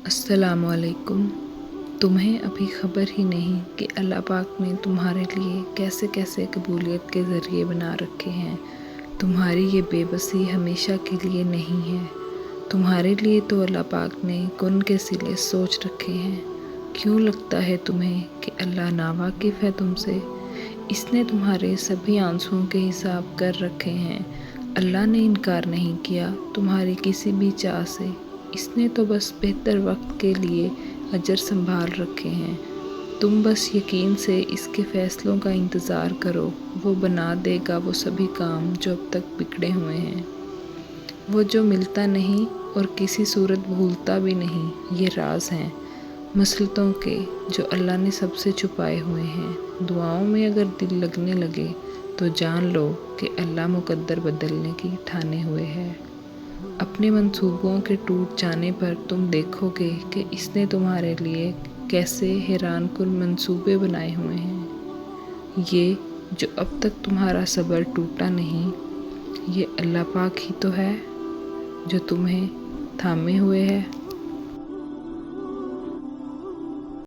अस्सलामुअलैकुम। तुम्हें अभी खबर ही नहीं कि अल्लाह पाक ने तुम्हारे लिए कैसे कैसे कबूलियत के ज़रिए बना रखे हैं। तुम्हारी ये बेबसी हमेशा के लिए नहीं है। तुम्हारे लिए तो अल्लाह पाक ने कुन के सिले सोच रखे हैं। क्यों लगता है तुम्हें कि अल्लाह नावाकिफ़ है तुमसे? इसने तुम्हारे सभी आंसुओं के हिसाब कर रखे हैं। अल्लाह ने इनकार नहीं किया तुम्हारी किसी भी चाह से। इसने तो बस बेहतर वक्त के लिए अजर संभाल रखे हैं। तुम बस यकीन से इसके फ़ैसलों का इंतज़ार करो। वो बना देगा वो सभी काम जो अब तक बिगड़े हुए हैं। वो जो मिलता नहीं और किसी सूरत भूलता भी नहीं, ये राज हैं मसलतों के जो अल्लाह ने सबसे छुपाए हुए हैं। दुआओं में अगर दिल लगने लगे तो जान लो कि अल्लाह मुकद्दर बदलने की ठाने हुए है। अपने मंसूबों के टूट जाने पर तुम देखोगे कि इसने तुम्हारे लिए कैसे हैरानकुन मंसूबे बनाए हुए हैं। ये जो अब तक तुम्हारा सब्र टूटा नहीं, ये अल्लाह पाक ही तो है जो तुम्हें थामे हुए है।